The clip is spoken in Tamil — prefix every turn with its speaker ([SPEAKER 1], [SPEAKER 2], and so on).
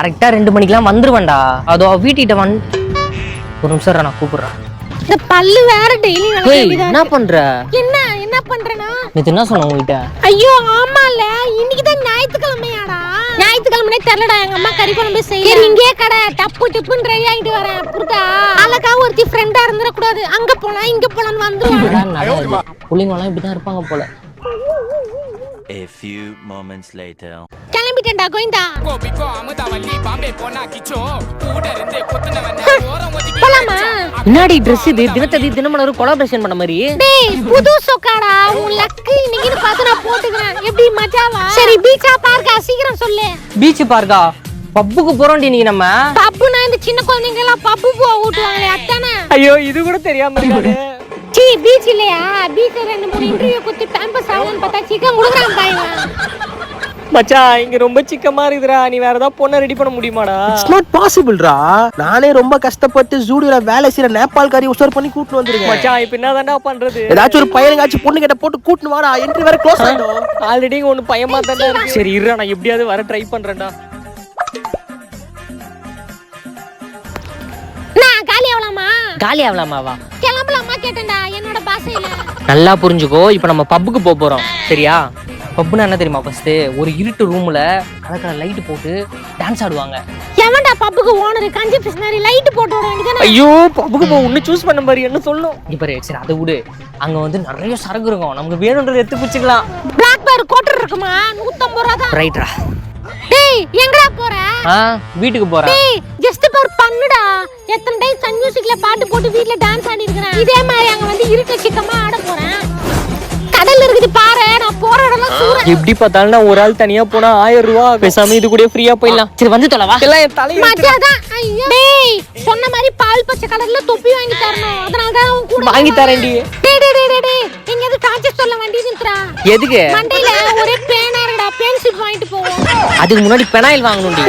[SPEAKER 1] கரெக்டா 2 மணிக்கெல்லாம் வந்துருவேன்டா. அதோ வீட்டிட்ட ஒரு நிமிஷம் நான் கூப்பிடுறேன்.
[SPEAKER 2] இந்த பல்லு வேற டெய்லி
[SPEAKER 1] என்ன பண்ற?
[SPEAKER 2] என்ன பண்றேனா?
[SPEAKER 1] நேத்து என்ன சொன்ன உங்ககிட்ட?
[SPEAKER 2] ஐயோ ஆமால, இன்னைக்கு தான் ஞாயிற்றுக்கிழமையாடா. ஞாயிற்றுக்கிழமைனே தெரியலடா, எங்க அம்மா கறி குழம்பு செய்ய. இங்கே கடை டப்பு டிப்புன்னு ரெடி ஆயிட்டு வரேன். புரியுதா? அழகா ஒருத்தி ஃப்ரெண்டா இருந்துட கூடாது. அங்க போலாம் இங்க போலான்னு வந்துருவாங்க.
[SPEAKER 1] புள்ளைங்க எல்லாம் இப்படிதான் இருப்பாங்க போல.
[SPEAKER 3] A few moments later.
[SPEAKER 2] கிளம்பிட்டேன்டா Govinda. போலாமா?
[SPEAKER 1] முன்னாடி Dress இது தினத்ததி தினமலர் கொலாபரேஷன் பண்ண மாதிரி.
[SPEAKER 2] டேய் புது சொக்காடா, உன் லக்கு இன்னைக்கு பார்த்து நான் போட்டுக்கிறேன். எப்படி மச்சாவா? சரி பீச்சா பார்க்கா சீக்கிரம் சொல்லு.
[SPEAKER 1] பீச் பார்க்கா? பப்புக்கு போறோம்டி நீ. நம்ம
[SPEAKER 2] பப்புனா இந்த சின்ன குழந்தைங்க எல்லாம் பப்பு போ ஊட்டுவாங்களே அதானே?
[SPEAKER 1] ஐயோ இது கூட தெரியாம இருக்கானே.
[SPEAKER 2] சீ பீச் இல்லையா? பீச்ல 2-3 இன்டர்வியூ குத்தி பேம்பஸ் ஆகலன்னு பார்த்தா சிக்கன் குடுக்குறான் பாருங்க.
[SPEAKER 1] மச்சான் இங்க ரொம்ப சிக்கமா இருக்குடா. நீ வேற ஏதாவது பொண்ணை ரெடி பண்ண முடியுமாடா?
[SPEAKER 4] It's not பாசிபிள்ரா. நானே ரொம்ப கஷ்டப்பட்டு ஜூடியோல வேலை செய்யற நேபாள் காரி உஷார் பண்ணி கூட்டிட்டு வந்திருக்கேன்.
[SPEAKER 1] மச்சான் இப்போ என்னதான்டா பண்றது?
[SPEAKER 4] ஏதாச்சும் ஒரு பையனுக்காச்சும் பொண்ணு கிட்ட போட்டு கூட்டிட்டு வாடா. என்ட்ரி வேற க்ளோஸ் ஆயிடும்.
[SPEAKER 1] ஆல்ரெடி ஒன்னு பயமா தான்டா இருக்கு. சரி இருடா, நான் எப்படியாவது வர ட்ரை பண்றேன்டா.
[SPEAKER 2] நான் காலி ஆவலாமா?
[SPEAKER 1] காலி ஆவலாமாவா?
[SPEAKER 2] கிளம்பலாமா கேட்டேன்டா என்னோட பாஷையில.
[SPEAKER 1] நல்லா புரிஞ்சுக்கோ. இப்போ நம்ம பப்புக்கு போறோம் சரியா? பப்புனா என்ன தெரியுமா? ஃபர்ஸ்ட் ஒரு இருட்டு ரூம்ல கலர் லைட் போட்டு டான்ஸ் ஆடுவாங்க.
[SPEAKER 2] எவன்டா பப்புக்கு ஓனர்? கஞ்சி பிஸ்னாரி லைட் போட்டு விட வேண்டியதானே?
[SPEAKER 1] ஐயோ பப்புக்கு போ, உன்னை சூஸ் பண்ண மாதிரி என்ன சொல்லணும்? இப்போ சரி அதை விடு. அங்க வந்து நிறைய சரக்கு இருக்கும், நமக்கு வேணும்ன்றது எடுத்து குச்சிக்கலாம்.
[SPEAKER 2] பிளாக் பேர் கோட்டர் இருக்குமா? 150 ரூபா தான்.
[SPEAKER 1] ரைட்ரா.
[SPEAKER 2] டேய் எங்கடா போற?
[SPEAKER 1] வீட்டுக்கு போறேன்.
[SPEAKER 2] டேய் ஜஸ்ட் பர் பண்ணுடா. எத்தனை டைம் சன் மியூசிக்ல பாட்டு போட்டு வீட்ல டான்ஸ் ஆடி இருக்கேன். இதே மாதிரி அங்க வந்து இருக்க சிக்கமா ஆட போறேன். கடல்ல இருக்குது பாரு, நான் போற இடம்லாம் சூற.
[SPEAKER 1] எப்படி பார்த்தாலும் நான் ஒரு ஆள் தனியா போனா 1000 ரூபாய். பேசாம இது கூட ஃப்ரீயா போயிடலாம். சரி வந்து தொலைவா. எல்லாம் என் தலையில
[SPEAKER 2] மச்சாதான். ஐயோ டேய் சொன்ன மாதிரி பால் பச்சை கலர்ல தொப்பி வாங்கி தரணும். அதனால தான் உன் கூட
[SPEAKER 1] வாங்கி தரேன்டி.
[SPEAKER 2] டேய் டேய் டேய் டேய் எங்கது டான்ஸ் சொல்ல வண்டி நிறுத்துறா.
[SPEAKER 1] எதுக்கு?
[SPEAKER 2] மண்டையில ஒரே பேனா இருக்குடா, பென்சில் வாங்கிட்டு போவோம்.
[SPEAKER 1] அதுக்கு முன்னாடி பெனாயில் வாங்கணும்டி.